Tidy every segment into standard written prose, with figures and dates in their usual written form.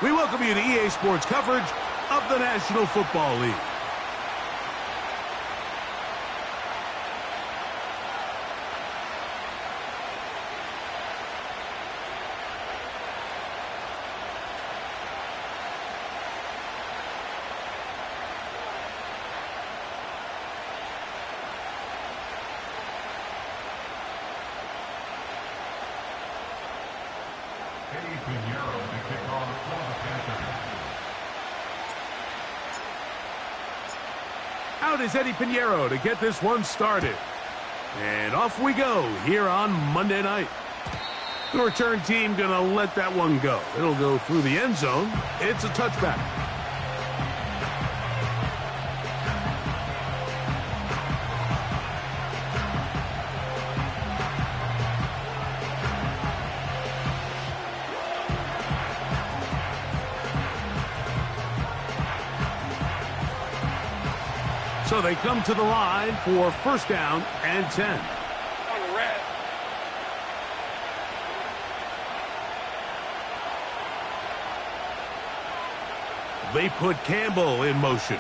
We welcome you to EA Sports coverage of the National Football League. Out is Eddie Pinheiro to get this one started. And off we go here on Monday night. The return team going to let that one go. It'll go through the end zone. It's a touchback. So they come to the line for first down and 10. They put Campbell in motion.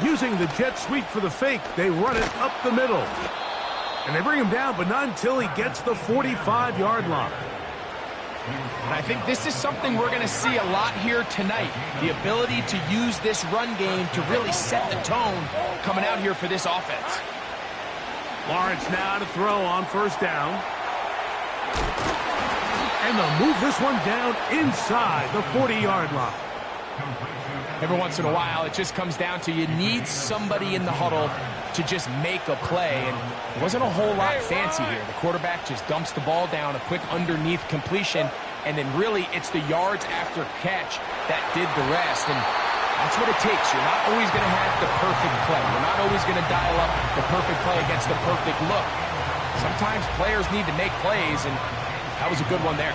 Using the jet sweep for the fake, they run it up the middle. And they bring him down, but not until he gets the 45-yard line. And I think this is something we're going to see a lot here tonight. The ability to use this run game to really set the tone coming out here for this offense. Lawrence now to throw on first down. And they'll move this one down inside the 40-yard line. Every once in a while, it just comes down to you need somebody in the huddle to just make a play. And it wasn't a whole lot fancy here. The quarterback just dumps the ball down, a quick underneath completion, and then really it's the yards after catch that did the rest. And that's what it takes. You're not always going to have the perfect play. You're not always going to dial up the perfect play against the perfect look. Sometimes players need to make plays, and that was a good one there.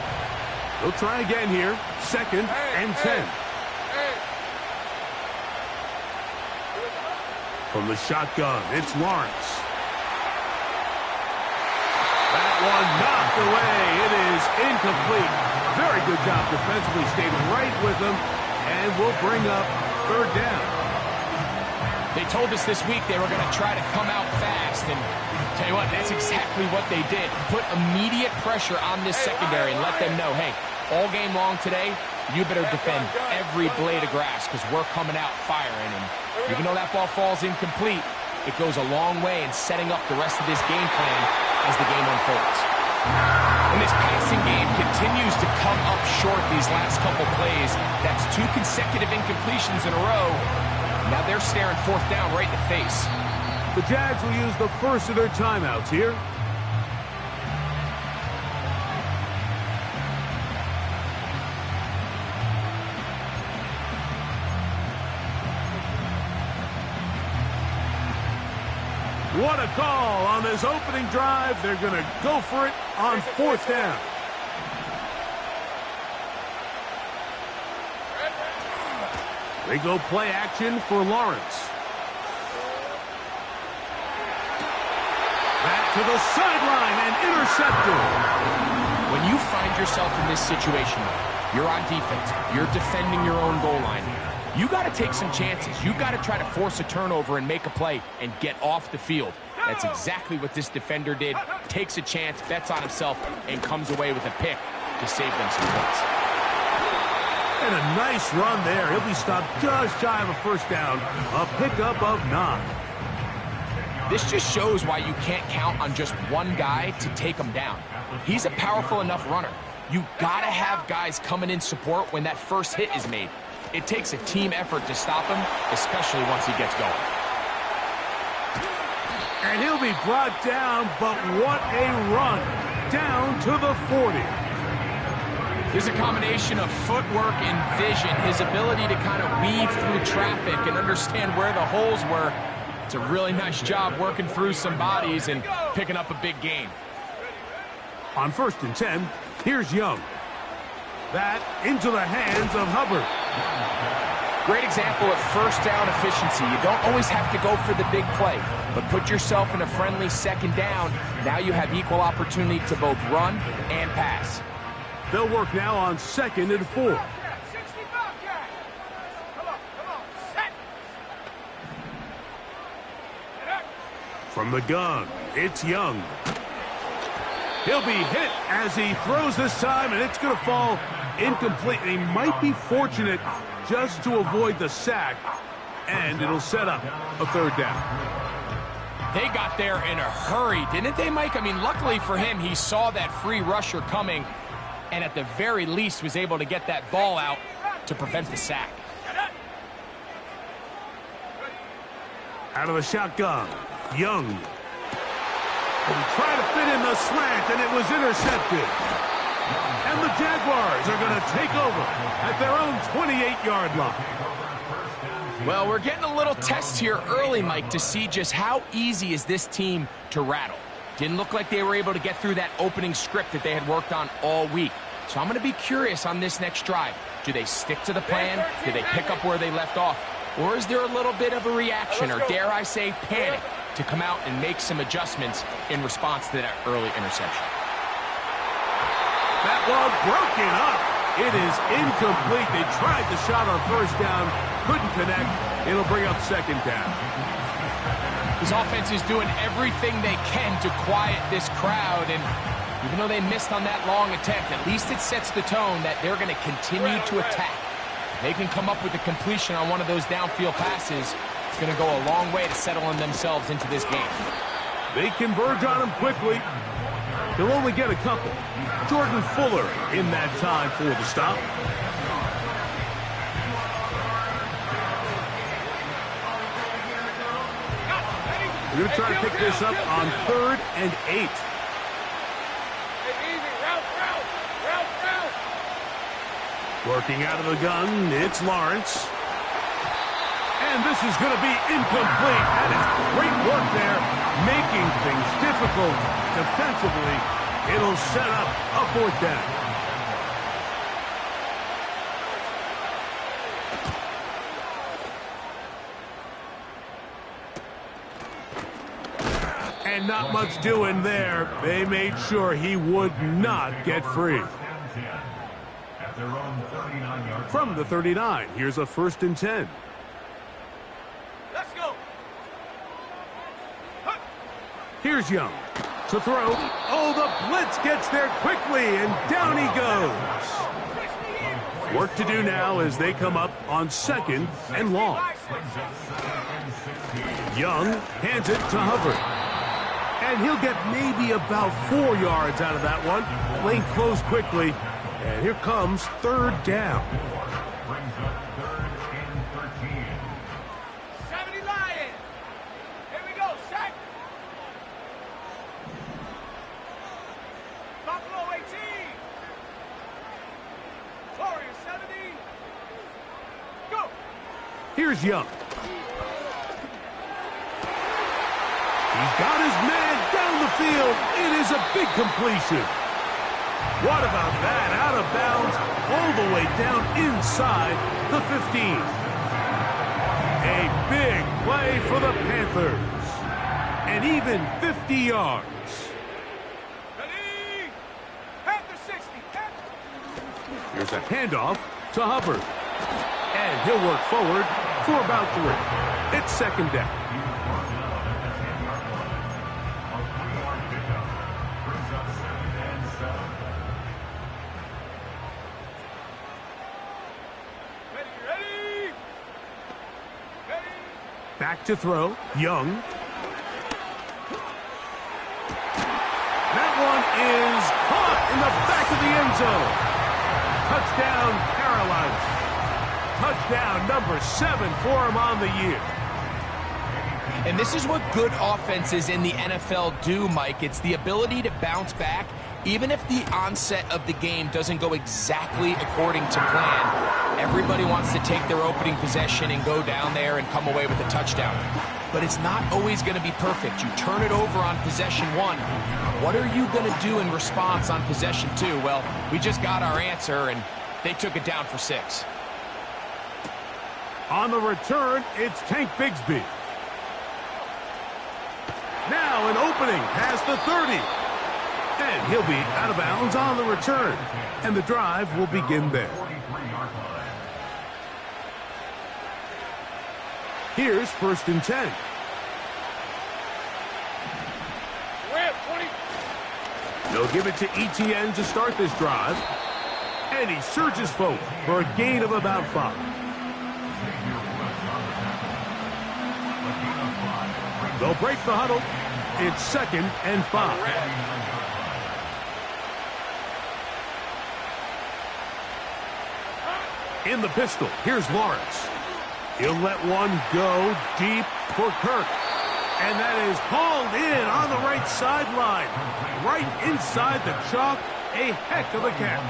They'll try again here. Second and 10. From the shotgun, it's Lawrence. That one knocked away. It is incomplete. Very good job defensively. Stayed right with him, and will bring up third down. They told us this week they were going to try to come out fast, and tell you what, that's exactly what they did. Put immediate pressure on this secondary and let them know, hey, all game long today, you better defend every blade of grass because we're coming out firing. And even though that ball falls incomplete, it goes a long way in setting up the rest of this game plan as the game unfolds. And this passing game continues to come up short these last couple plays. That's 2 consecutive incompletions in a row. Now they're staring fourth down right in the face. The Jags will use the first of their timeouts here. What a call on this opening drive. They're going to go for it on fourth down. They go play action for Lawrence. Back to the sideline and intercepted. When you find yourself in this situation, you're on defense, you're defending your own goal line, you got to take some chances. You got to try to force a turnover and make a play and get off the field. That's exactly what this defender did. Takes a chance, bets on himself, and comes away with a pick to save them some points. And a nice run there. He'll be stopped just shy of a first down. A pickup of 9. This just shows why you can't count on just one guy to take him down. He's a powerful enough runner. You got to have guys coming in support when that first hit is made. It takes a team effort to stop him, especially once he gets going. And he'll be brought down, but what a run. Down to the 40. There's a combination of footwork and vision, his ability to kind of weave through traffic and understand where the holes were. It's a really nice job working through some bodies and picking up a big gain. On first and 10, here's Young. That into the hands of Hubbard. Great example of first down efficiency. You don't always have to go for the big play, but put yourself in a friendly second down. Now you have equal opportunity to both run and pass. They'll work now on 2nd and 4. From the gun, it's Young. He'll be hit as he throws this time, and it's going to fall incomplete. And he might be fortunate just to avoid the sack, and it'll set up a 3rd down. They got there in a hurry, didn't they, Mike? I mean, luckily for him, he saw that free rusher coming, and at the very least was able to get that ball out to prevent the sack. Out of the shotgun, Young. And try to fit in the slant, and it was intercepted. And the Jaguars are going to take over at their own 28-yard line. Well, we're getting a little test here early, Mike, to see just how easy is this team to rattle. Didn't look like they were able to get through that opening script that they had worked on all week. So I'm going to be curious on this next drive. Do they stick to the plan? Do they pick up where they left off? Or is there a little bit of a reaction, or dare I say panic, to come out and make some adjustments in response to that early interception? That ball broken up. It is incomplete. They tried the shot on 1st down, couldn't connect. It'll bring up 2nd down. This offense is doing everything they can to quiet this crowd, and even though they missed on that long attempt, at least it sets the tone that they're going to continue to attack. If they can come up with a completion on one of those downfield passes, it's going to go a long way to settling themselves into this game. They converge on him quickly. He'll only get a couple. Jordan Fuller in that time for the stop. We're going to try to pick this up on 3rd and 8. Working out of the gun, it's Lawrence. And this is going to be incomplete. That is great work there, making things difficult defensively. It'll set up a 4th down. And not much doing there. They made sure he would not get free. From the 39, here's a 1st and 10. Let's go. Here's Young to throw. Oh, the blitz gets there quickly, and down he goes. Work to do now as they come up on 2nd and long. Young hands it to Hubbard. And he'll get maybe about 4 yards out of that one. Lane closed quickly. And here comes 3rd down. 70 Lions. Here we go, sack. Buffalo 18. Warriors 70. Go. Here's Young. He's got his man down the field. It is a big completion. What about that? Out of bounds, all the way down inside the 15. A big play for the Panthers. And even 50 yards. Ready? Panther 60. Here's a handoff to Hubbard. And he'll work forward for about 3. It's 2nd down. Back to throw, Young. That one is caught in the back of the end zone. Touchdown, Carolina. Touchdown number 7 for him on the year. And this is what good offenses in the NFL do, Mike. It's the ability to bounce back, even if the onset of the game doesn't go exactly according to plan. Everybody wants to take their opening possession and go down there and come away with a touchdown. But it's not always going to be perfect. You turn it over on possession 1. What are you going to do in response on possession 2? Well, we just got our answer, and they took it down for 6. On the return, it's Tank Bigsby. Now an opening past the 30. And he'll be out of bounds on the return. And the drive will begin there. Here's 1st and 10. They'll give it to ETN to start this drive. And he surges forward for a gain of about 5. They'll break the huddle. It's 2nd and 5. In the pistol, here's Lawrence. He'll let one go deep for Kirk. And that is hauled in on the right sideline. Right inside the chalk. A heck of a catch.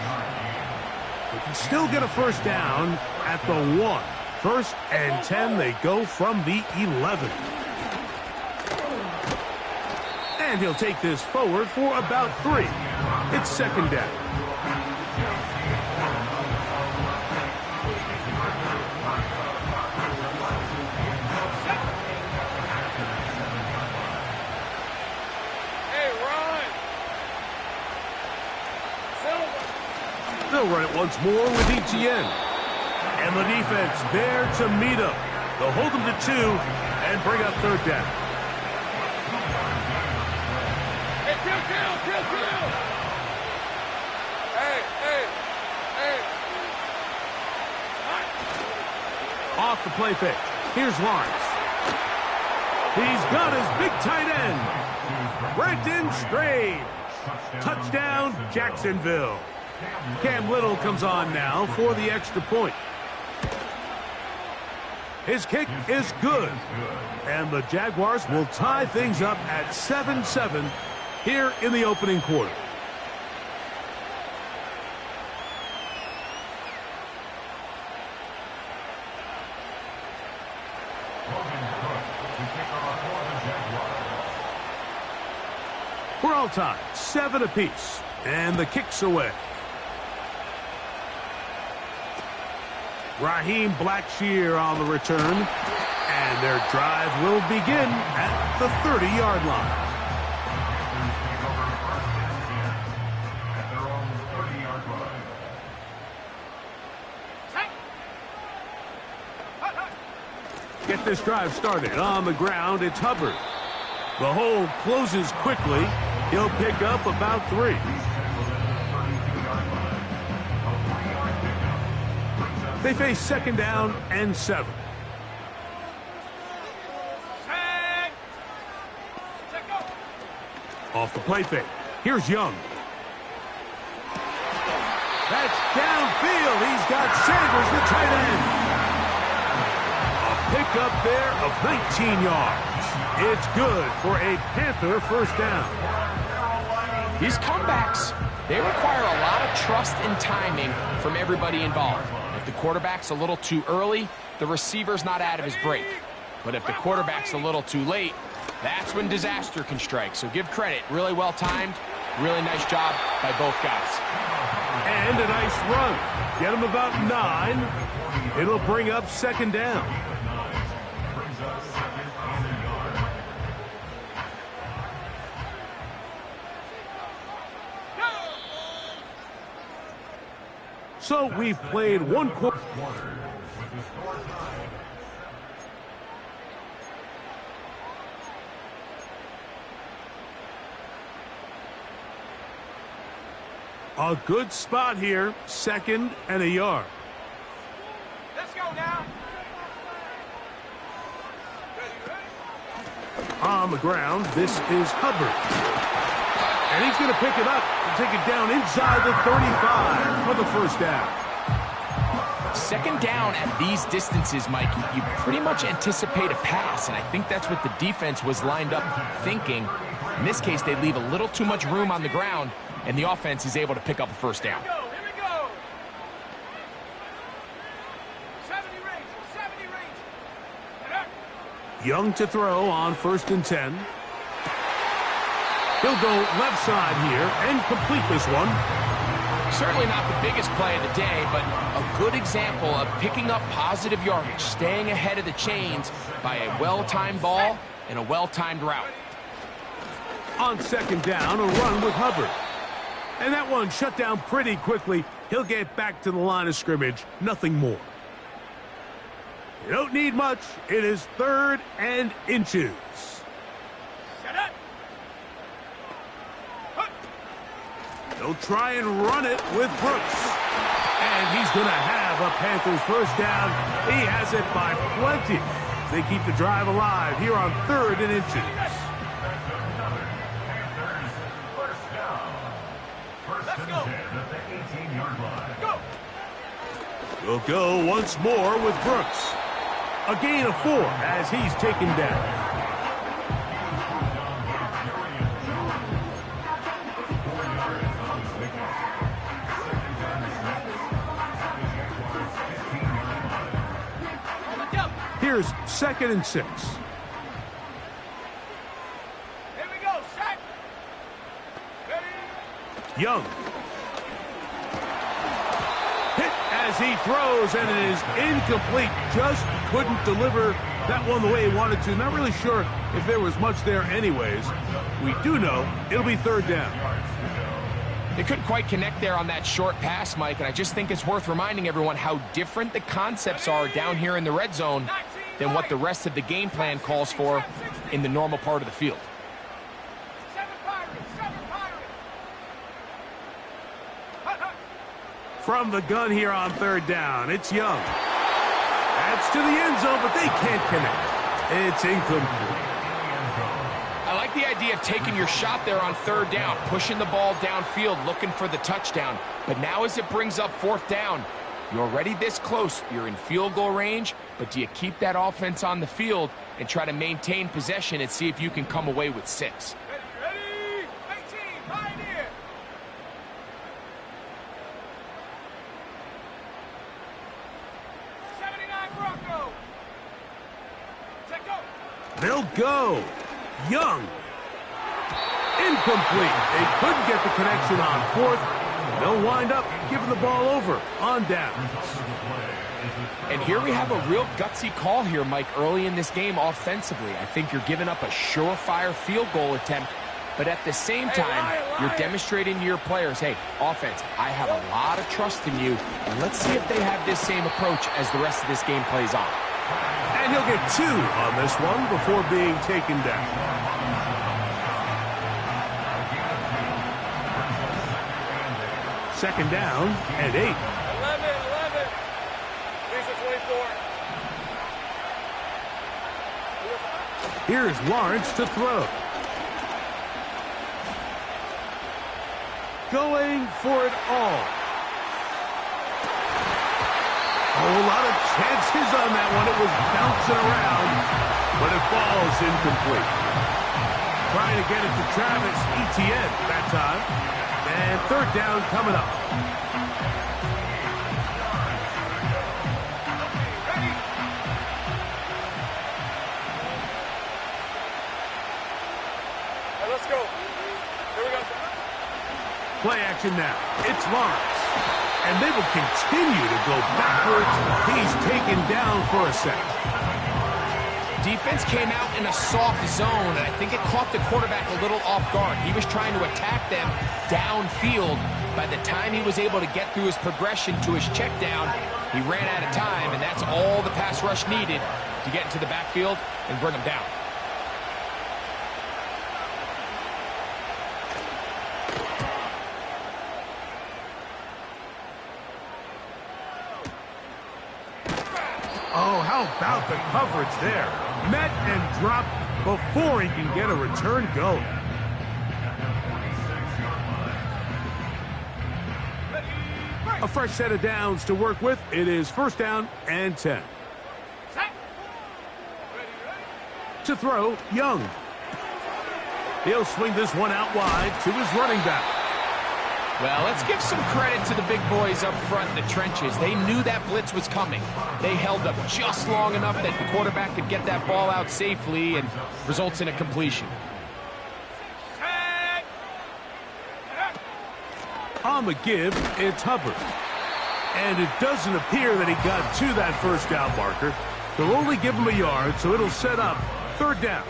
They can still get a 1st down at the 1. 1st and 10, they go from the 11. And he'll take this forward for about 3. It's 2nd down. They'll run it once more with ETN. And the defense there to meet him. They'll hold them to 2 and bring up 3rd down. Hey, kill. Hey. Off the play fake. Here's Lawrence. He's got his big tight end. Brenton Strange. Touchdown, Jacksonville. Cam Little comes on now for the extra point. His kick is good. And the Jaguars will tie things up at 7-7 here in the opening quarter. We're all tied, 7 apiece. And the kick's away. Raheem Blackshear on the return. And their drive will begin at the 30-yard line. Get this drive started. On the ground, it's Hubbard. The hole closes quickly. He'll pick up about 3. They face 2nd down and 7. Off the play fake. Here's Young. That's downfield. He's got Sanders, the tight end. A pickup there of 19 yards. It's good for a Panther 1st down. These comebacks, they require a lot of trust and timing from everybody involved. If the quarterback's a little too early, the receiver's not out of his break. But if the quarterback's a little too late, that's when disaster can strike. So give credit. Really well timed. Really nice job by both guys. And a nice run. Get him about 9. It'll bring up 2nd down. So we've played 1 quarter. A good spot here, 2nd and a yard. Let's go now. On the ground, this is Hubbard. And he's going to pick it up and take it down inside the 35 for the 1st down. 2nd down at these distances, Mike, you pretty much anticipate a pass, and I think that's what the defense was lined up thinking. In this case, they leave a little too much room on the ground, and the offense is able to pick up a 1st down. Here we go. 70 range. Young to throw on 1st and 10. He'll go left side here and complete this one. Certainly not the biggest play of the day, but a good example of picking up positive yardage, staying ahead of the chains by a well-timed ball and a well-timed route. On second down, a run with Hubbard. And that one shut down pretty quickly. He'll get back to the line of scrimmage. Nothing more. You don't need much. It is 3rd and inches. Set up. They'll try and run it with Brooks. And he's going to have a Panthers first down. He has it by plenty. They keep the drive alive here on 3rd and inches. Let's go. Go. We'll go once more with Brooks. A gain of 4 as he's taken down. Here's 2nd and 6. Here we go. Set. Ready. Young. Hit as he throws, and it is incomplete. Just couldn't deliver that one the way he wanted to. Not really sure if there was much there anyways. We do know it'll be 3rd down. They couldn't quite connect there on that short pass, Mike, and I just think it's worth reminding everyone how different the concepts are down here in the red zone than what the rest of the game plan calls for in the normal part of the field. 7 Pirates. 7 Pirates. From the gun here on 3rd down, it's Young. That's to the end zone, but they can't connect. It's incomplete. I like the idea of taking your shot there on 3rd down, pushing the ball downfield, looking for the touchdown. But now as it brings up 4th down, you're already this close. You're in field goal range, but do you keep that offense on the field and try to maintain possession and see if you can come away with 6? Ready. 18. Pioneer. Bronco. Check go. They'll go. Young. Incomplete. They couldn't get the connection on 4th. They'll wind up giving the ball over on downs. And here we have a real gutsy call here, Mike, early in this game offensively. I think you're giving up a surefire field goal attempt, but at the same time, you're demonstrating to your players, hey, offense, I have a lot of trust in you, and let's see if they have this same approach as the rest of this game plays on. And he'll get 2 on this one before being taken down. Second down and 8. 11. These are 24. Here's Lawrence to throw. Going for it all. Oh, a lot of chances on that one. It was bouncing around, but it falls incomplete. Trying to get it to Travis Etienne that time. And 3rd down coming up. Ready. Right, let's go. Here we go. Play action now. It's Lawrence. And they will continue to go backwards. He's taken down for a second. Defense came out in a soft zone, and I think it caught the quarterback a little off guard. He was trying to attack them downfield. By the time he was able to get through his progression to his check down, he ran out of time, and that's all the pass rush needed to get into the backfield and bring him down. Oh, how about the coverage there? Met and dropped before he can get a return going. A fresh set of downs to work with. It is 1st down and 10. To throw, Young. He'll swing this one out wide to his running back. Well, let's give some credit to the big boys up front in the trenches. They knew that blitz was coming. They held up just long enough that the quarterback could get that ball out safely and results in a completion. On the give, it's Hubbard. And it doesn't appear that he got to that 1st down marker. They'll only give him a yard, so it'll set up 3rd down.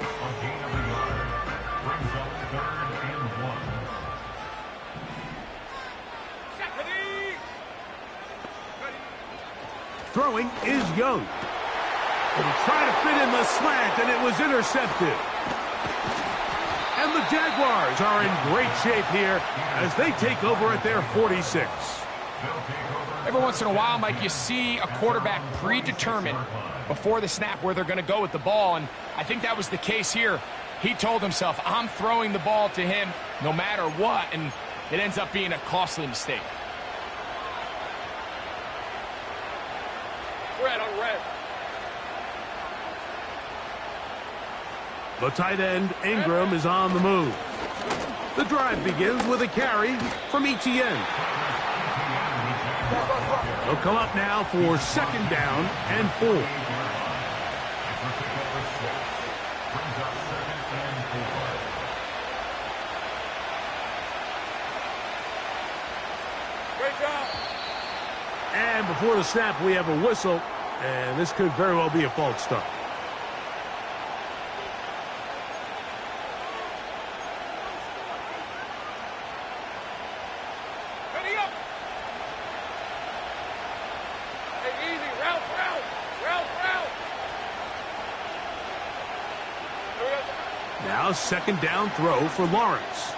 Throwing is Young. He tried to fit in the slant, and it was intercepted. And the Jaguars are in great shape here as they take over at their 46. Every once in a while, Mike, you see a quarterback predetermine before the snap where they're going to go with the ball, and I think that was the case here. He told himself, I'm throwing the ball to him no matter what, and it ends up being a costly mistake. Red on red. The tight end, Ingram, is on the move. The drive begins with a carry from Etienne. They'll come up now for second down and 4. Great job. And before the snap, we have a whistle, and this could very well be a false start. Ready up. Hey, easy. Route. Now second down throw for Lawrence.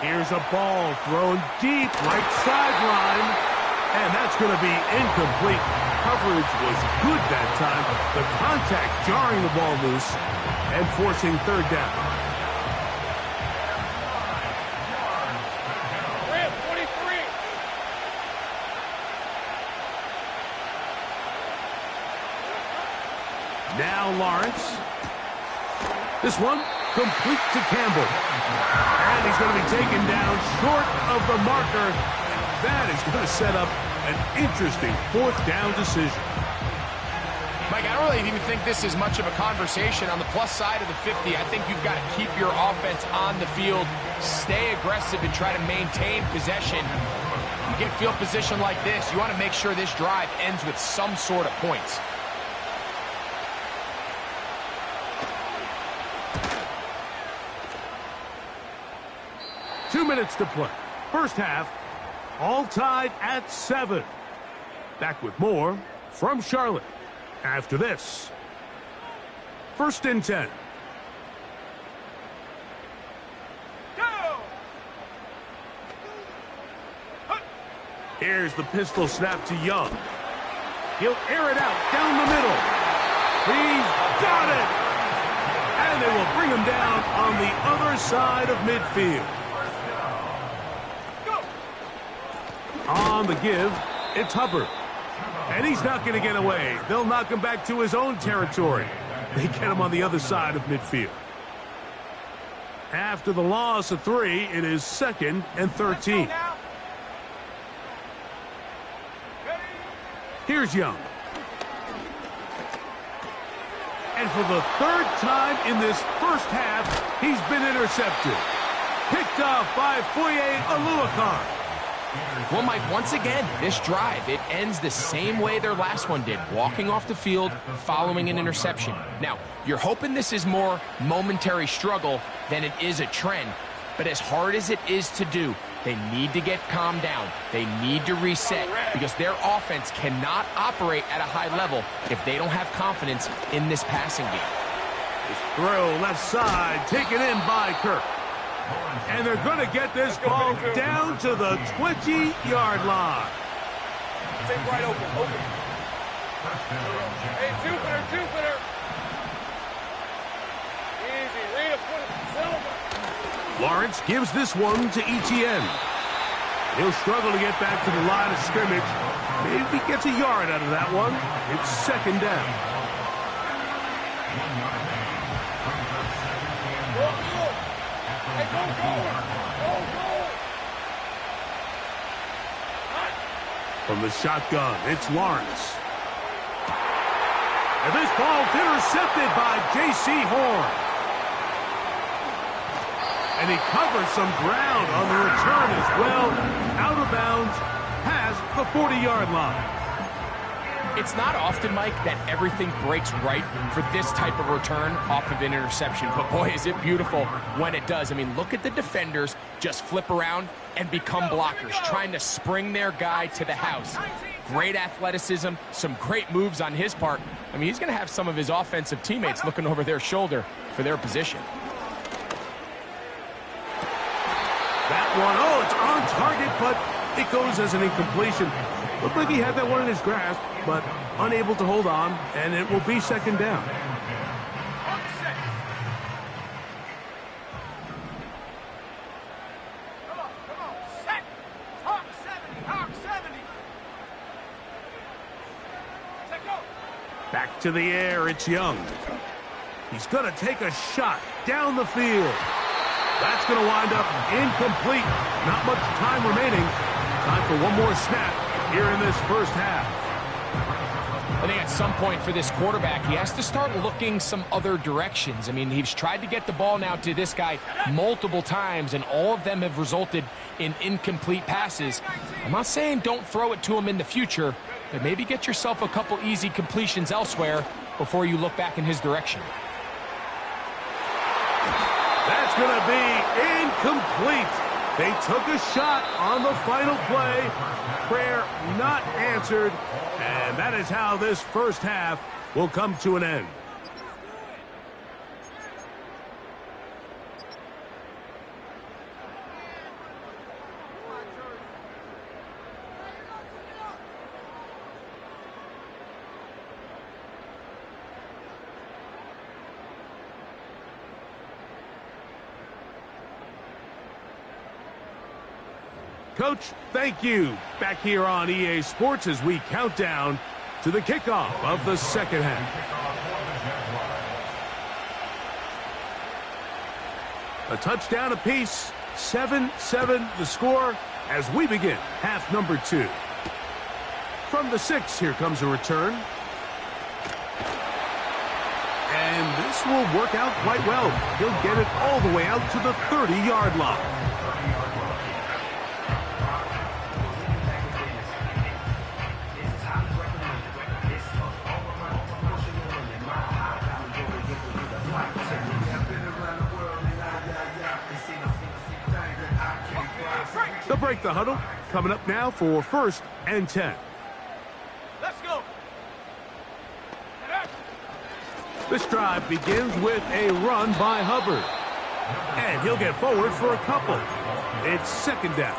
Here's a ball thrown deep right sideline, and that's going to be incomplete. Coverage was good that time. The contact jarring the ball loose and forcing third down. Red 23. Now Lawrence. This one complete to Campbell. And he's going to be taken down short of the marker. That is going to set up an interesting fourth down decision. Mike, I don't really even think this is much of a conversation. On the plus side of the 50, I think you've got to keep your offense on the field, stay aggressive, and try to maintain possession. You get field position like this, you want to make sure this drive ends with some sort of points. Minutes to play. First half, all tied at 7. Back with more from Charlotte after this. First and 10. Go! Here's the pistol snap to Young. He'll air it out down the middle. He's got it! And they will bring him down on the other side of midfield. On the give, it's Hubbard. And he's not going to get away. They'll knock him back to his own territory. They get him on the other side of midfield. After the loss of 3, it is second and 13. Here's Young. And for the third time in this first half, he's been intercepted. Picked off by Foye Oluokun. Well, Mike, once again, this drive, it ends the same way their last one did, walking off the field, following an interception. Now, you're hoping this is more momentary struggle than it is a trend, but as hard as it is to do, they need to get calmed down. They need to reset because their offense cannot operate at a high level if they don't have confidence in this passing game. This throw left side, taken in by Kirk. And they're going to get this ball down to the 20-yard line. Stay right open. Hey, Jupiter. Easy. Read a foot. Silver. Lawrence gives this one to Etienne. He'll struggle to get back to the line of scrimmage. Maybe gets a yard out of that one. It's second down. Hey, go. From the shotgun, it's Lawrence. And this ball's intercepted by J.C. Horn. And he covers some ground on the return as well. Out of bounds, past the 40-yard line. It's not often, Mike, that everything breaks right for this type of return off of an interception. But, boy, is it beautiful when it does. I mean, look at the defenders just flip around and become blockers, trying to spring their guy to the house. great athleticism, some great moves on his part. I mean, he's going to have some of his offensive teammates looking over their shoulder for their position. That one, oh, it's on target, but it goes as an incompletion. Looked like he had that one in his grasp, but unable to hold on, and it will be second down. Back to the air, it's Young. He's going to take a shot down the field. That's going to wind up incomplete. Not much time remaining. Time for one more snap here in this first half. I think at some point for this quarterback, he has to start looking some other directions. I mean, he's tried to get the ball now to this guy multiple times, and all of them have resulted in incomplete passes. I'm not saying don't throw it to him in the future, but maybe get yourself a couple easy completions elsewhere before you look back in his direction. That's going to be incomplete. They took a shot on the final play. Prayer not answered. And that is how this first half will come to an end. Coach, thank you. Back here on EA Sports as we count down to the kickoff of the second half. A touchdown apiece, 7-7 the score as we begin half number 2. From the 6, here comes a return. And this will work out quite well. He'll get it all the way out to the 30-yard line. They'll break the huddle. Coming up now for 1st and 10. Let's go. This drive begins with a run by Hubbard. And he'll get forward for a couple. It's second down.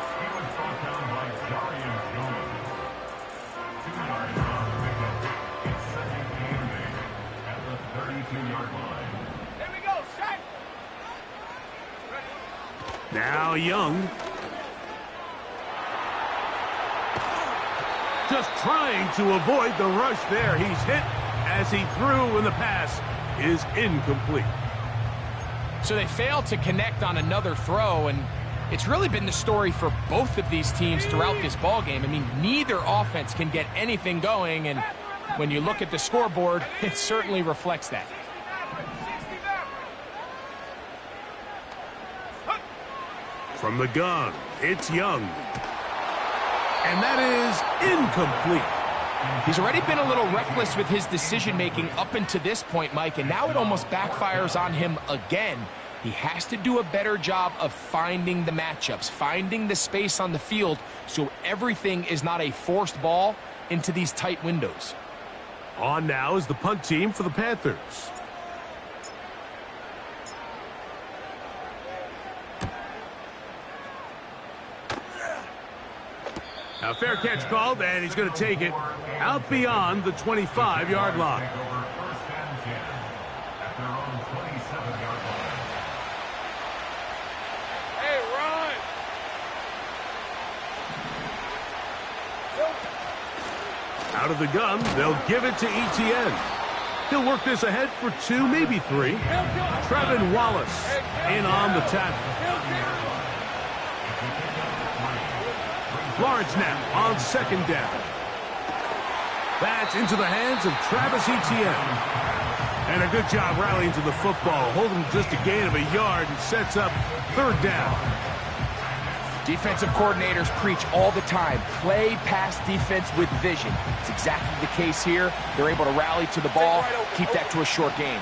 Here we go, set. Now Young. Just trying to avoid the rush there. He's hit as he threw, and the pass is incomplete. So they failed to connect on another throw, and it's really been the story for both of these teams throughout this ballgame. I mean, neither offense can get anything going, and when you look at the scoreboard, it certainly reflects that. From the gun, it's Young. And that is incomplete. He's already been a little reckless with his decision-making up until this point, Mike, and now it almost backfires on him again. He has to do a better job of finding the matchups, finding the space on the field so everything is not a forced ball into these tight windows. On now is the punt team for the Panthers. Now, fair catch called, and he's going to take it out beyond the 25-yard line. Hey, run. Out of the gun, they'll give it to Etienne. He'll work this ahead for 2, maybe 3. Trevin Wallace in on the tackle. Lawrence now on second down. That's into the hands of Travis Etienne. And a good job rallying to the football. Holding just a gain of a yard and sets up third down. Defensive coordinators preach all the time, play pass defense with vision. It's exactly the case here. They're able to rally to the ball, keep that to a short gain.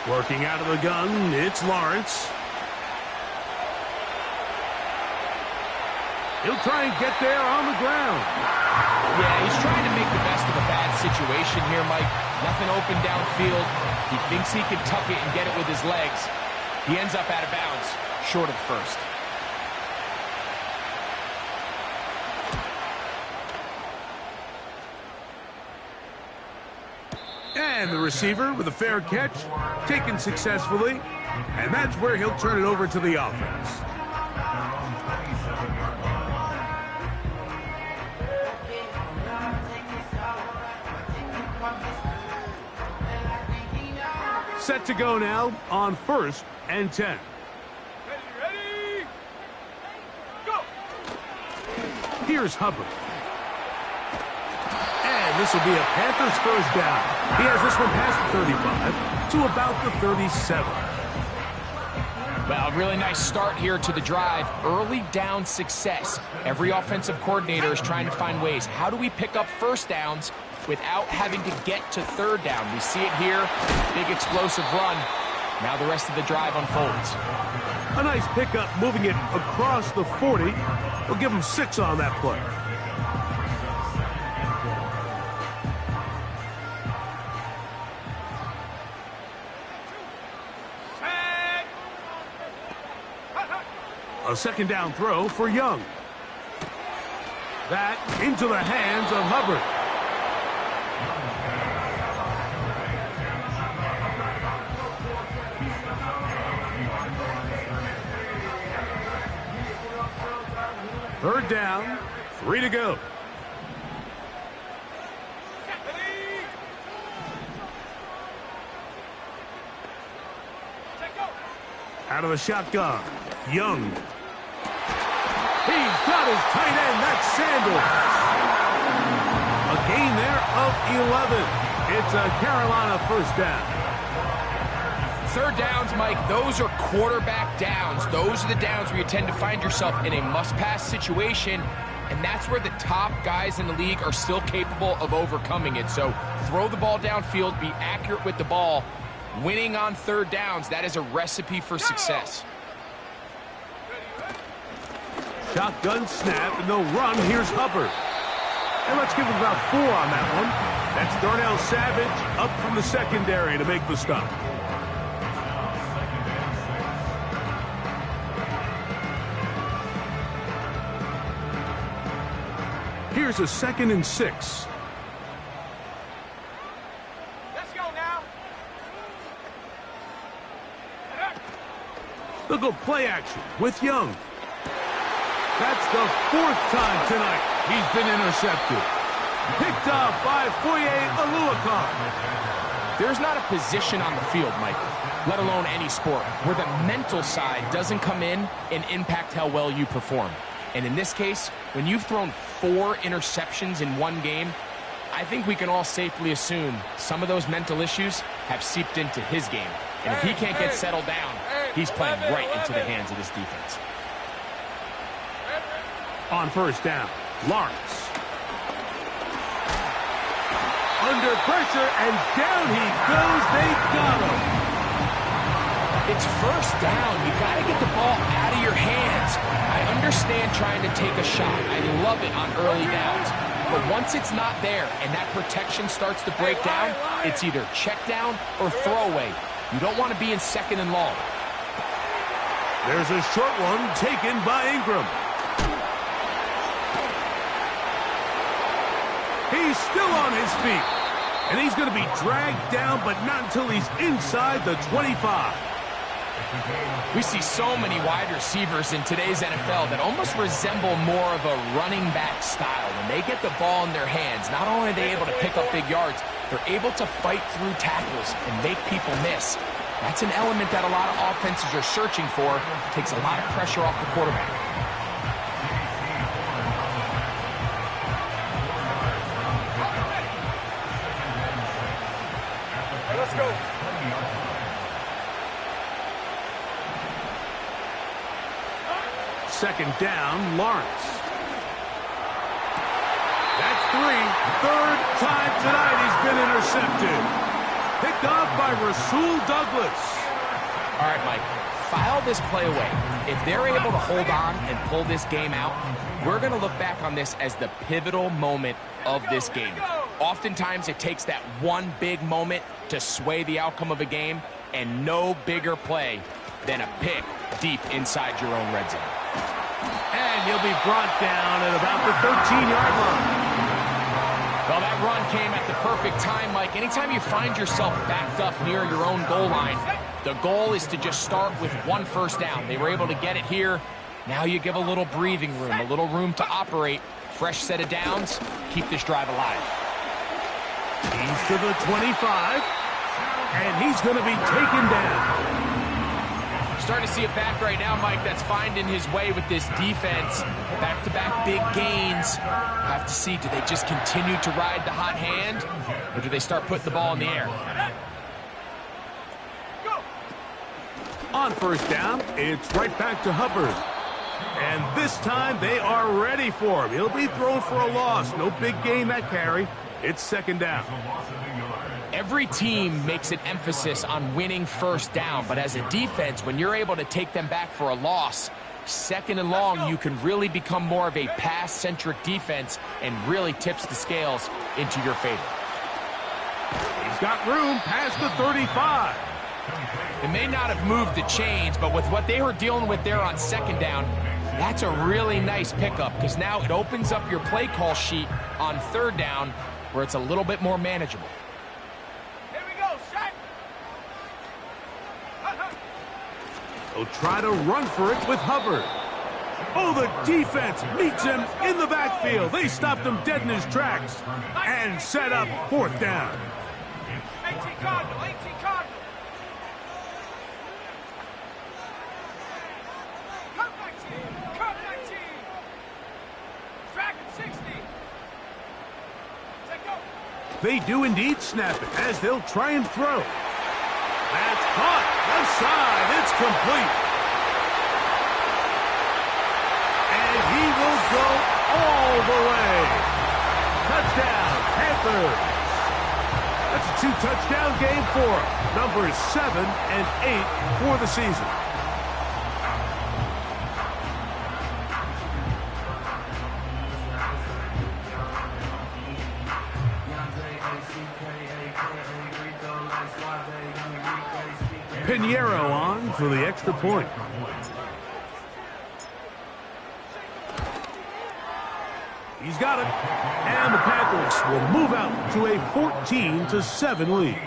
Working out of the gun, it's Lawrence. He'll try and get there on the ground. Yeah, he's trying to make the best of a bad situation here, Mike. Nothing open downfield. He thinks he can tuck it and get it with his legs. He ends up out of bounds, short of first. And the receiver with a fair catch, taken successfully, and that's where he'll turn it over to the offense. Set to go now on 1st and 10. Ready? Go! Here's Hubbard. And this will be a Panthers first down. He has this one past the 35 to about the 37. Well, really nice start here to the drive. Early down success. Every offensive coordinator is trying to find ways. How do we pick up first downs without having to get to third down? We see it here. Big explosive run. Now the rest of the drive unfolds. A nice pickup moving it across the 40. We'll give him 6 on that play. A second down throw for Young. That into the hands of Hubbard. Third down, 3 to go. Out of the shotgun, Young. He's got his tight end, that's Sanders. A gain there of 11. It's a Carolina first down. Third downs, Mike, those are quarterback downs. Those are the downs where you tend to find yourself in a must-pass situation, and that's where the top guys in the league are still capable of overcoming it. So throw the ball downfield, be accurate with the ball. Winning on third downs, that is a recipe for success. Shotgun snap, and they'll run. Here's Hubbard. And let's give him about 4 on that one. That's Darnell Savage up from the secondary to make the stop. Here's a 2nd and 6. Let's go now. They'll go play action with Young. That's the 4th time tonight he's been intercepted. Picked off by Foye Oluokun. There's not a position on the field, Mike, let alone any sport, where the mental side doesn't come in and impact how well you perform. And in this case, when you've thrown 4 interceptions in one game, I think we can all safely assume some of those mental issues have seeped into his game. And if he can't get settled down, he's playing right into the hands of this defense. On first down, Lawrence. Under pressure, and down he goes. They got him. It's first down. You got to get the ball out of your hands. I understand trying to take a shot. I love it on early downs. But once it's not there and that protection starts to break down, it's either check down or throwaway. You don't want to be in 2nd and long. There's a short one taken by Ingram. He's still on his feet. And he's going to be dragged down, but not until he's inside the 25. We see so many wide receivers in today's NFL that almost resemble more of a running back style. When they get the ball in their hands, not only are they able to pick up big yards, they're able to fight through tackles and make people miss. That's an element that a lot of offenses are searching for. Takes a lot of pressure off the quarterback. Let's go. Second down, Lawrence. That's 3. 3rd time tonight he's been intercepted. Picked off by Rasul Douglas. All right, Mike. file this play away. If they're able to hold on and pull this game out, we're going to look back on this as the pivotal moment of this game. Oftentimes, it takes that one big moment to sway the outcome of a game, and no bigger play than a pick deep inside your own red zone. And he'll be brought down at about the 13-yard line. Well, that run came at the perfect time, Mike. Anytime you find yourself backed up near your own goal line, the goal is to just start with one first down. They were able to get it here. Now you give a little breathing room, a little room to operate. Fresh set of downs. Keep this drive alive. He's to the 25, and he's going to be taken down. Starting to see it back right now, Mike, that's finding his way with this defense. Back-to-back big gains. Have to see, do they just continue to ride the hot hand, or do they start putting the ball in the air? On first down, it's right back to Hubbard. And this time, they are ready for him. He'll be thrown for a loss. No big gain that carry. It's second down. Every team makes an emphasis on winning first down, but as a defense, when you're able to take them back for a loss, second and long, you can really become more of a pass-centric defense and really tips the scales into your favor. He's got room past the 35. It may not have moved the chains, but with what they were dealing with there on second down, that's a really nice pickup because now it opens up your play call sheet on third down where it's a little bit more manageable. Here we go, set. They'll try to run for it with Hubbard. Oh, the defense meets him in the backfield. They stopped him dead in his tracks and set up fourth down. 18 Cardinal, 18 Cardinal. Cut 19, cut 19. Dragon 60. Take go. They do indeed snap it as they'll try and throw. That's caught. Left side. It's complete. And he will go all the way. Touchdown, Panthers. That's a two-touchdown game for him. Numbers 7 and 8 for the season. Pinheiro on for the extra point. He's got it. And the Panthers will move out to a 14-7 lead.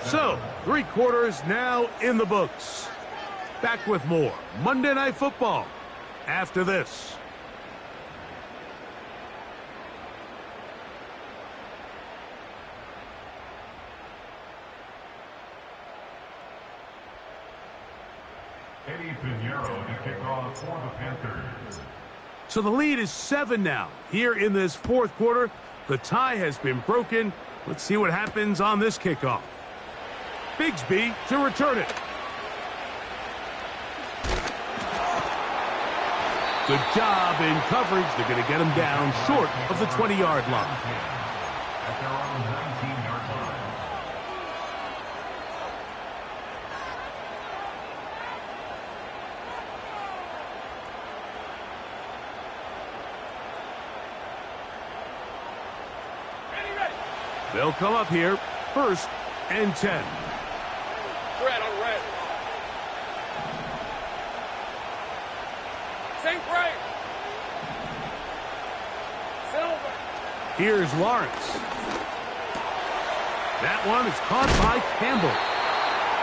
So, 3 quarters now in the books. Back with more Monday Night Football after this. Pinheiro to kick off for the Panthers. So the lead is 7 now. Here in this fourth quarter, the tie has been broken. Let's see what happens on this kickoff. Bigsby to return it. Good job in coverage. They're going to get him down short of the 20-yard line. At their own 19-yard line. They'll come up here, 1st and 10. Red on red. Same frame. Silver. Here's Lawrence. That one is caught by Campbell.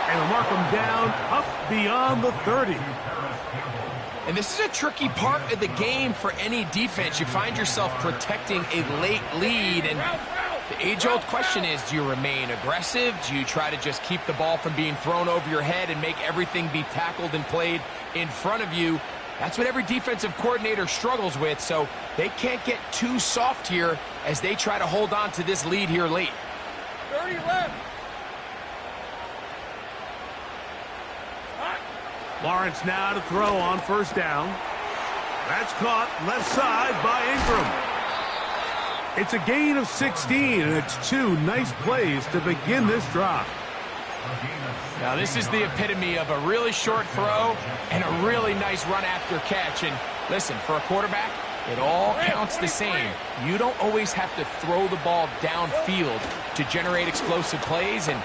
And will mark him down up beyond the 30. And this is a tricky part of the game for any defense. You find yourself protecting a late lead, and the age-old question is, do you remain aggressive? Do you try to just keep the ball from being thrown over your head and make everything be tackled and played in front of you? That's what every defensive coordinator struggles with, so they can't get too soft here as they try to hold on to this lead here late. 30 left. Lawrence now to throw on 1st down. That's caught left side by Ingram. It's a gain of 16, and it's 2 nice plays to begin this drive. Now, this is the epitome of a really short throw and a really nice run after catch. And listen, for a quarterback, it all counts the same. You don't always have to throw the ball downfield to generate explosive plays, and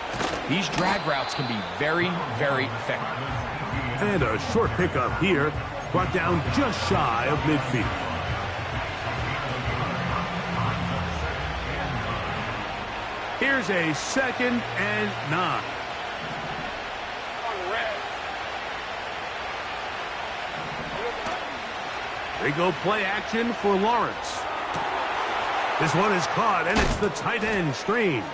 these drag routes can be very, very effective. And a short pickup here, brought down just shy of midfield. Here's a 2nd and 9. They go play action for Lawrence. This one is caught, and it's the tight end, Strange.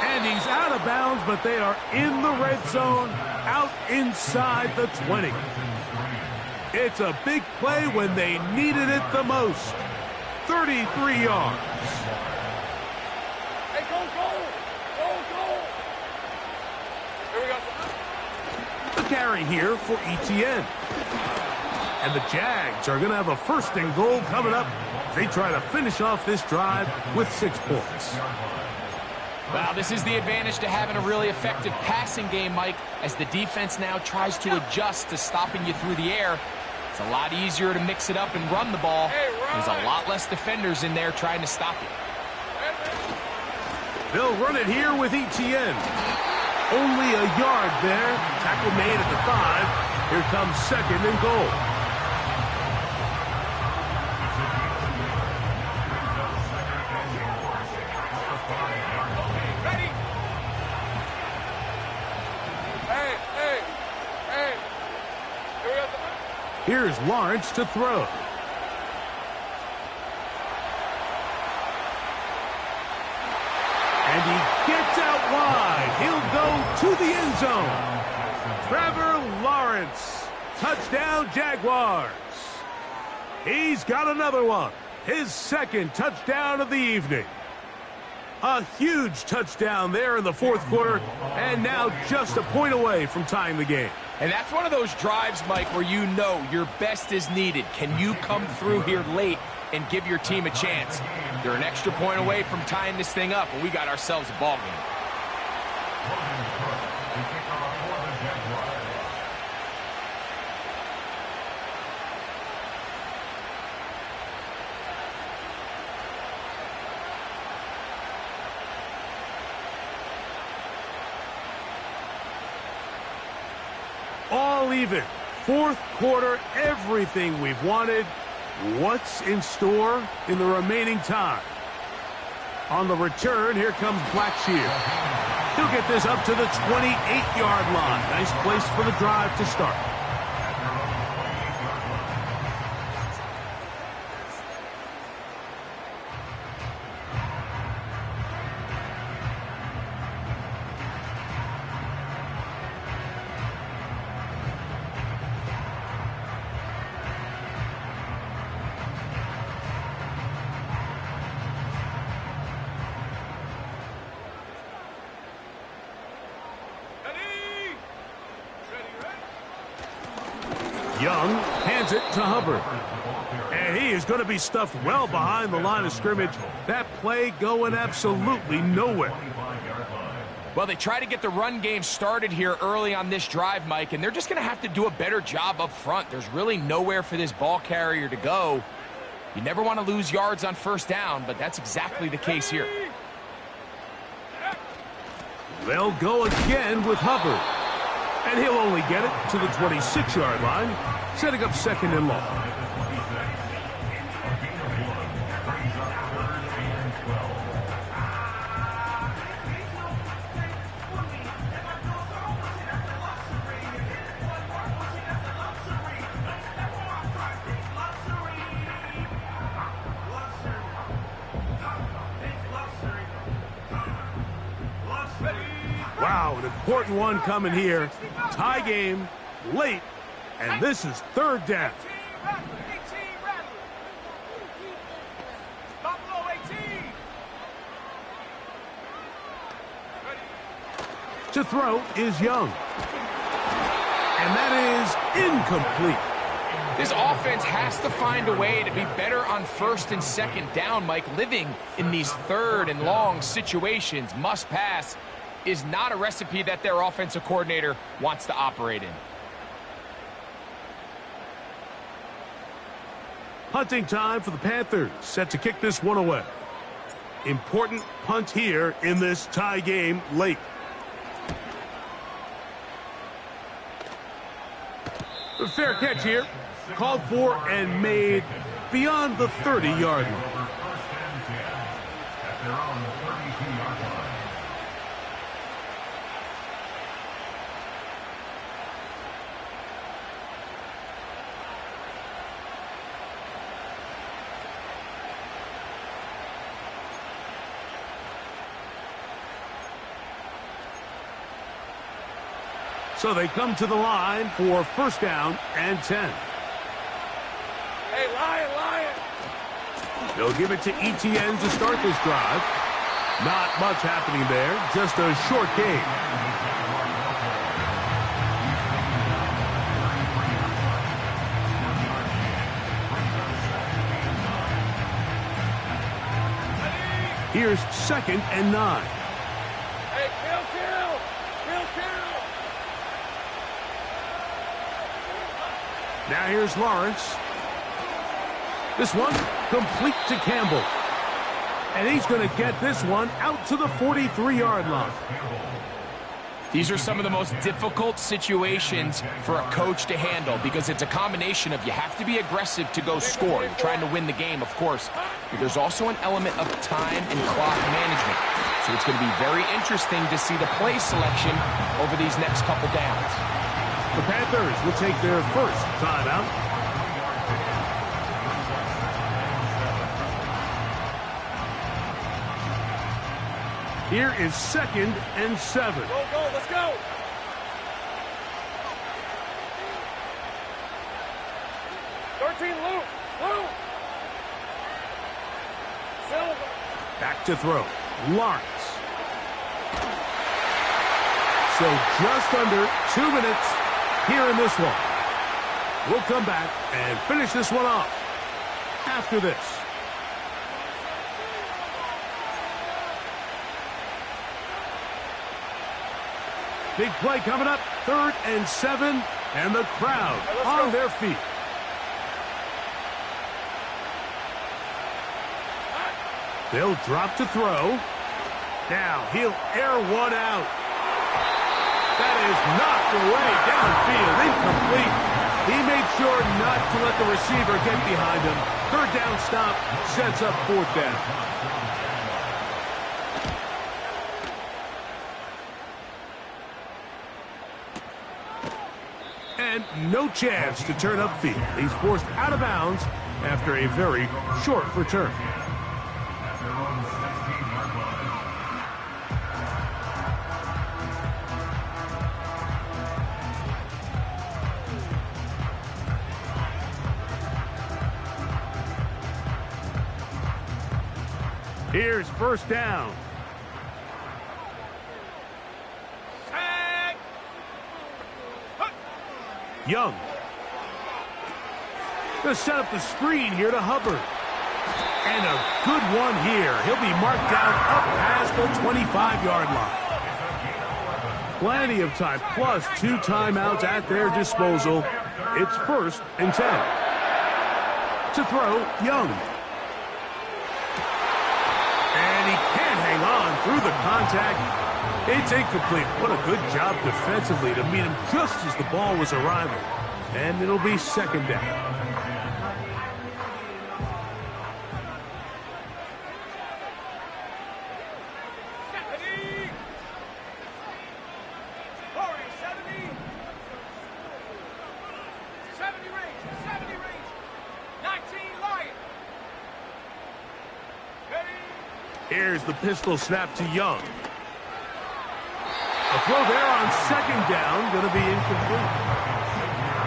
And he's out of bounds, but they are in the red zone, out inside the 20. It's a big play when they needed it the most. 33 yards. Hey, go! Here we go. The carry here for ETN. And the Jags are going to have a 1st and goal coming up. They try to finish off this drive with 6 points. Well, this is the advantage to having a really effective passing game, Mike, as the defense now tries to adjust to stopping you through the air. It's a lot easier to mix it up and run the ball. There's a lot less defenders in there trying to stop you. They'll run it here with ETN. Only a yard there. Tackle made at the 5. Here comes 2nd and goal. Here's Lawrence to throw. And he gets out wide. He'll go to the end zone. Trevor Lawrence. Touchdown, Jaguars. He's got another one. His 2nd touchdown of the evening. A huge touchdown there in the 4th quarter, and now just a point away from tying the game. And that's one of those drives, Mike, where you know your best is needed. Can you come through here late and give your team a chance? They're an extra point away from tying this thing up, and we got ourselves a ball game. All even. 4th quarter, everything we've wanted. What's in store in the remaining time? On the return, here comes Blackshear. He'll get this up to the 28-yard line. Nice place for the drive to start. Young hands it to Hubbard. And he is going to be stuffed well behind the line of scrimmage. That play going absolutely nowhere. Well, they try to get the run game started here early on this drive, Mike, and they're just going to have to do a better job up front. There's really nowhere for this ball carrier to go. You never want to lose yards on 1st down, but that's exactly the case here. They'll go again with Hubbard. And he'll only get it to the 26-yard line, setting up 2nd and long. Wow, an important one coming here. Tie game, late, and this is 3rd down. To throw is Young. And that is incomplete. This offense has to find a way to be better on 1st and 2nd down, Mike. Living in these 3rd and long situations, must pass. is not a recipe that their offensive coordinator wants to operate in. Punting time for the Panthers, set to kick this one away. Important punt here in this tie game late. A fair catch here, called for and made beyond the 30-yard line. At their own 32-yard line. So they come to the line for first down and 10. Hey, Lion! They'll give it to ETN to start this drive. Not much happening there, just a short game. Here's 2nd and 9. Hey, kill! Now here's Lawrence. This one complete to Campbell. And he's going to get this one out to the 43-yard line. These are some of the most difficult situations for a coach to handle because it's a combination of you have to be aggressive to go score. You're trying to win the game, of course, but there's also an element of time and clock management. So it's going to be very interesting to see the play selection over these next couple downs. The Panthers will take their first timeout. Here is 2nd and 7. Go, let's go! Luke! Silver! Back to throw. Lawrence. So just under 2 minutes here in this one. We'll come back and finish this one off after this. Big play coming up, 3rd and 7, and the crowd on their feet. They'll drop to throw. Now he'll air one out. That is knocked away downfield, incomplete. He made sure not to let the receiver get behind him. 3rd down stop sets up 4th down. And no chance to turn upfield. He's forced out of bounds after a very short return. Here's 1st down. Young. Going to set up the screen here to Hubbard. And a good one here. He'll be marked down up past the 25-yard line. Plenty of time, plus 2 timeouts at their disposal. It's 1st and 10. To throw, Young. And he can't hang on through the contact. It's incomplete. What a good job defensively to meet him just as the ball was arriving. And it'll be 2nd down. Here's the pistol snap to Young. A throw there on 2nd down, going to be incomplete.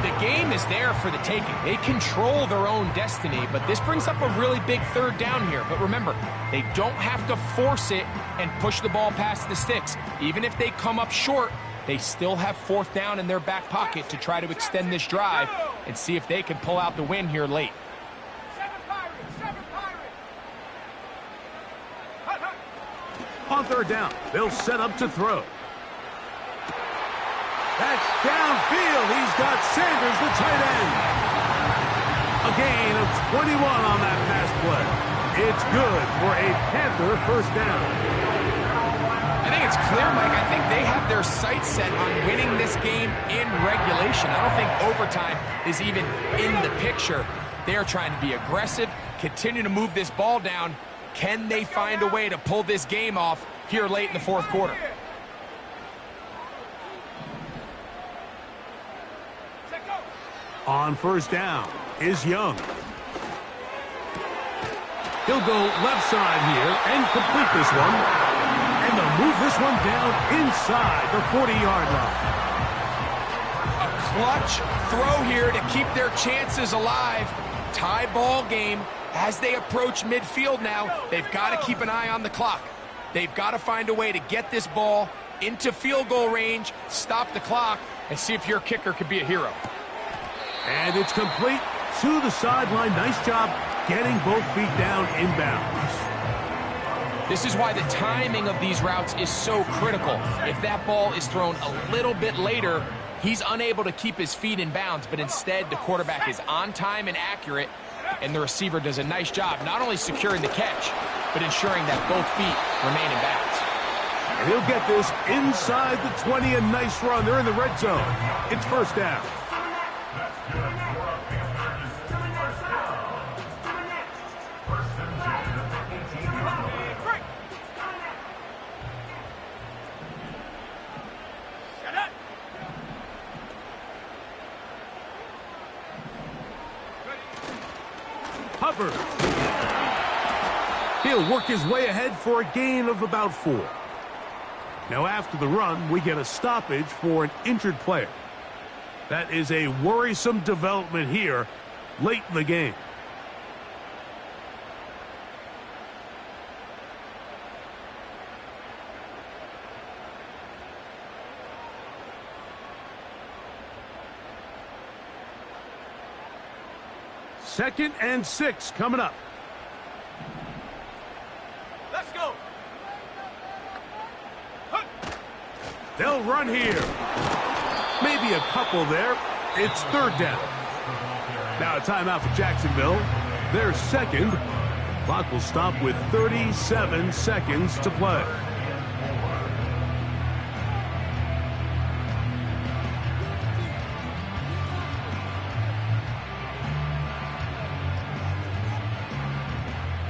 The game is there for the taking. They control their own destiny, but this brings up a really big 3rd down here. But remember, they don't have to force it and push the ball past the sticks. Even if they come up short, they still have 4th down in their back pocket to try to extend this drive and see if they can pull out the win here late. On third down, they'll set up to throw. That's downfield. He's got Sanders, the tight end. A gain of 21 on that pass play. It's good for a Panther first down. I think it's clear, Mike. I think they have their sights set on winning this game in regulation. I don't think overtime is even in the picture. They are trying to be aggressive, continue to move this ball down. Can they find a way to pull this game off here late in the fourth quarter? On first down is Young. He'll go left side here and complete this one. And they'll move this one down inside the 40-yard line. A clutch throw here to keep their chances alive. Tie ball game as they approach midfield now. They've got to keep an eye on the clock. They've got to find a way to get this ball into field goal range, stop the clock, and see if your kicker could be a hero. And it's complete to the sideline. Nice job getting both feet down inbounds. This is why the timing of these routes is so critical. If that ball is thrown a little bit later, he's unable to keep his feet in bounds, but instead the quarterback is on time and accurate, and the receiver does a nice job not only securing the catch, but ensuring that both feet remain in bounds. And he'll get this inside the 20, a nice run. They're in the red zone. It's first down. Hubbard. He'll work his way ahead for a gain of about 4. Now after the run, we get a stoppage for an injured player. That is a worrisome development here late in the game. Second and 6 coming up. Let's go. They'll run here. Maybe a couple there. It's third down. Now a timeout for Jacksonville. Their second. Clock will stop with 37 seconds to play.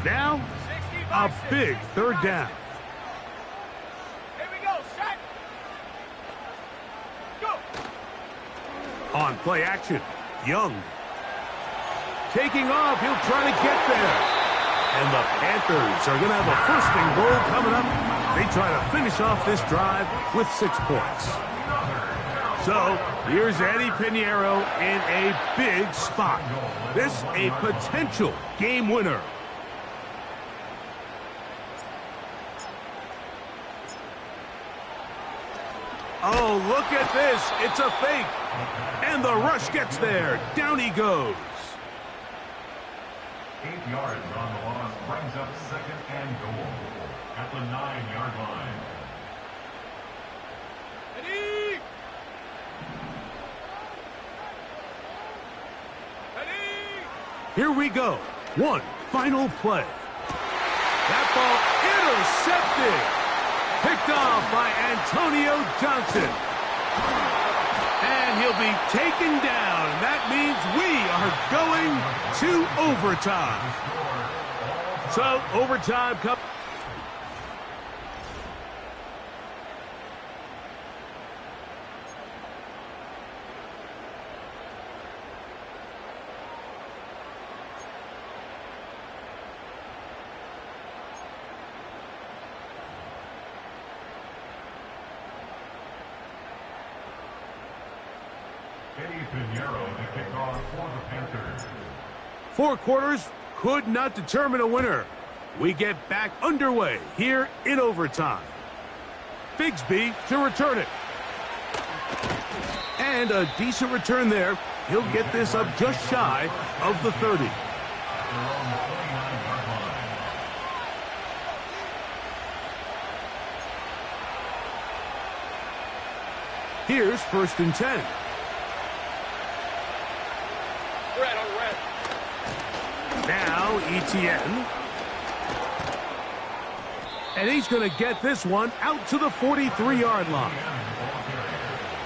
Now, a big third down. Here we go, set. Go. On play action, Young. Taking off, he'll try to get there. And the Panthers are going to have a first and goal coming up. They try to finish off this drive with 6 points. So, here's Eddie Pinheiro in a big spot. This a potential game winner. Oh, look at this. It's a fake. And the rush gets there. Down he goes. 8 yards on the loss brings up second and goal at the 9-yard line. Ready? Ready? Here we go. One final play. That ball intercepted. Picked off by Antonio Johnson. And he'll be taken down. And that means we are going to overtime. So, overtime comes. Pinheiro to kick off for the Panthers. 4 quarters could not determine a winner. We get back underway here in overtime. Bigsby to return it. And a decent return there. He'll get this up just shy of the 30. Here's 1st and 10. Red on red. Now Etienne. And he's going to get this one out to the 43-yard line.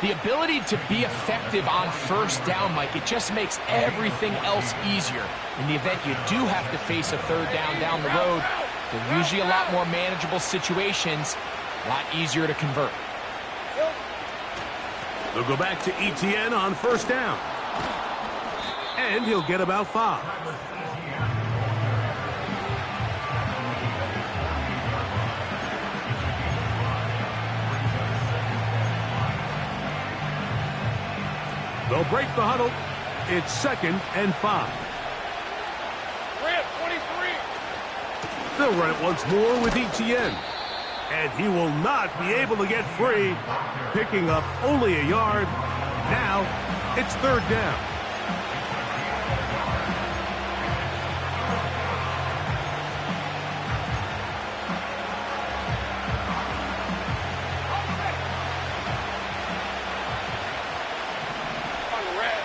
The ability to be effective on 1st down, Mike, it just makes everything else easier. In the event you do have to face a 3rd down the road, they're usually a lot more manageable situations, a lot easier to convert. They'll go back to Etienne on 1st down. And he'll get about 5. They'll break the huddle. It's 2nd and 5. Red 23. They'll run it once more with Etienne. And he will not be able to get free, picking up only a yard. Now it's 3rd down. On red.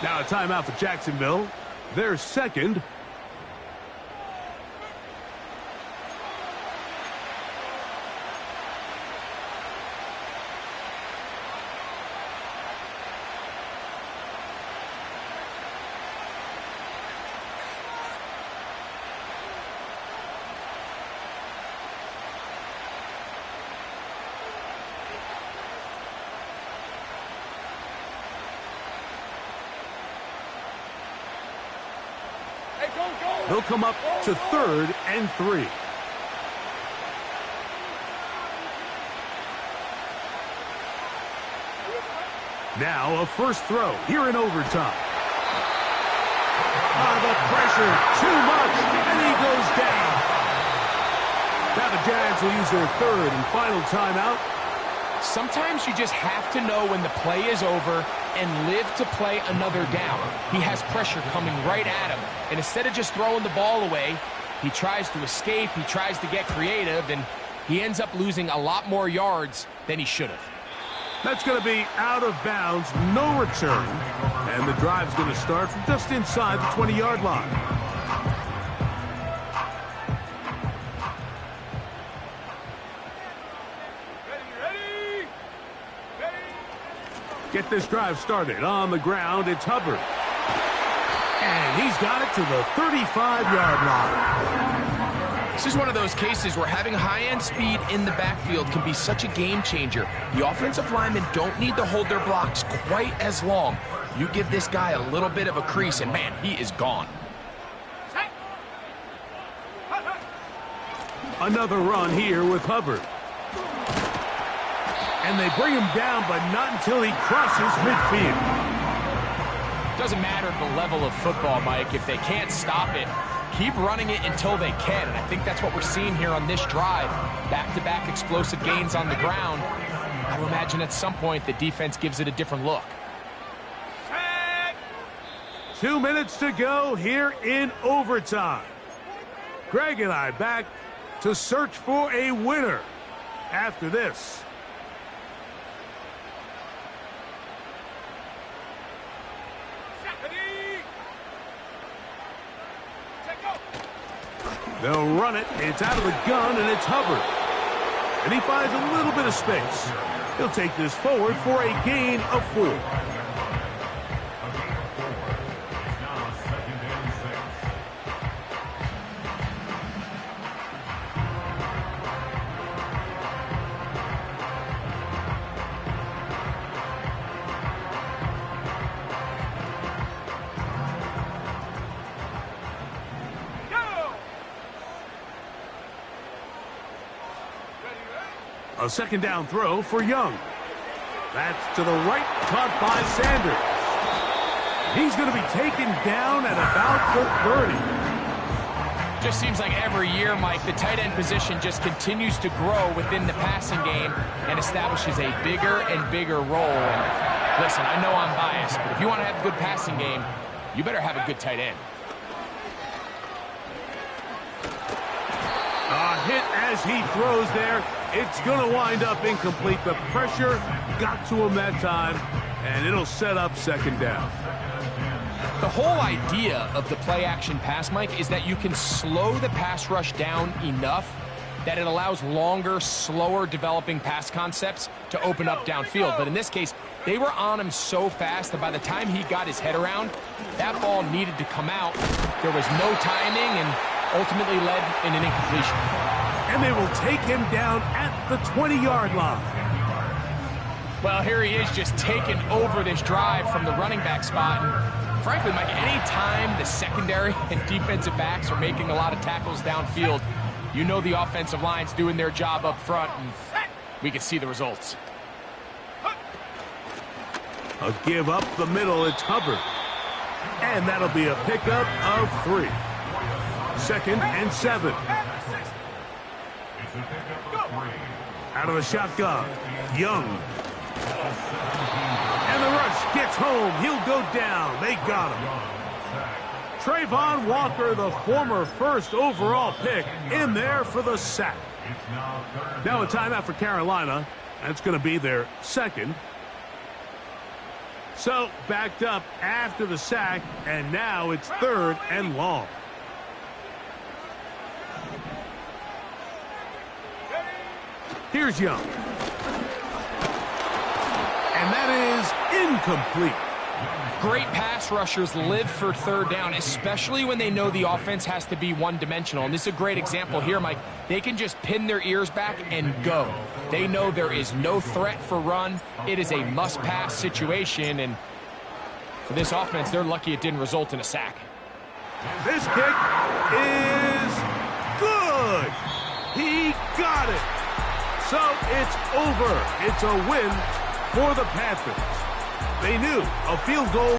Now a timeout for Jacksonville. They're 2nd. Hey, go, go. They'll come up to 3rd and 3. Now a 1st throw here in overtime. The pressure, too much, and he goes down. Now the Jags will use their 3rd and final timeout. Sometimes you just have to know when the play is over and live to play another down. He has pressure coming right at him, and instead of just throwing the ball away, he tries to escape, he tries to get creative, and he ends up losing a lot more yards than he should have. That's going to be out of bounds, no return, and the drive's going to start from just inside the 20-yard line. Get this drive started. On the ground, it's Hubbard. And he's got it to the 35-yard line. This is one of those cases where having high-end speed in the backfield can be such a game changer. The offensive linemen don't need to hold their blocks quite as long. You give this guy a little bit of a crease, and man, he is gone. Another run here with Hubbard. And they bring him down, but not until he crosses midfield. Doesn't matter the level of football, Mike. If they can't stop it, keep running it until they can. And I think that's what we're seeing here on this drive. Back-to-back explosive gains on the ground. I would imagine at some point the defense gives it a different look. 2 minutes to go here in overtime. Greg and I back to search for a winner after this. They'll run it. It's out of the gun, and it's Hubbard. And he finds a little bit of space. He'll take this forward for a gain of 4. A 2nd down throw for Young. That's to the right, caught by Sanders. He's going to be taken down at about the 30. Just seems like every year, Mike, the tight end position just continues to grow within the passing game and establishes a bigger and bigger role. And listen, I know I'm biased, but if you want to have a good passing game, you better have a good tight end. A hit as he throws there. It's going to wind up incomplete. The pressure got to him that time, and it'll set up second down. The whole idea of the play-action pass, Mike, is that you can slow the pass rush down enough that it allows longer, slower developing pass concepts to open up downfield. But in this case, they were on him so fast that by the time he got his head around, that ball needed to come out. There was no timing and ultimately led in an incompletion. And they will take him down at the 20-yard line. Well, here he is just taking over this drive from the running back spot. And frankly, Mike, any time the secondary and defensive backs are making a lot of tackles downfield, you know the offensive line's doing their job up front, and we can see the results. A give up the middle, it's Hubbard. And that'll be a pickup of 3. 2nd and 7. Out of the shotgun, Young. And the rush gets home. He'll go down. They got him. Trayvon Walker, the former first overall pick, in there for the sack. Now a timeout for Carolina. That's going to be their second. So backed up after the sack, and now it's 3rd and long. Here's Young. And that is incomplete. Great pass rushers live for 3rd down, especially when they know the offense has to be one-dimensional. And this is a great example here, Mike. They can just pin their ears back and go. They know there is no threat for run. It is a must-pass situation, and for this offense, they're lucky it didn't result in a sack. This kick is good. He got it. So it's over. It's a win for the Panthers. They knew a field goal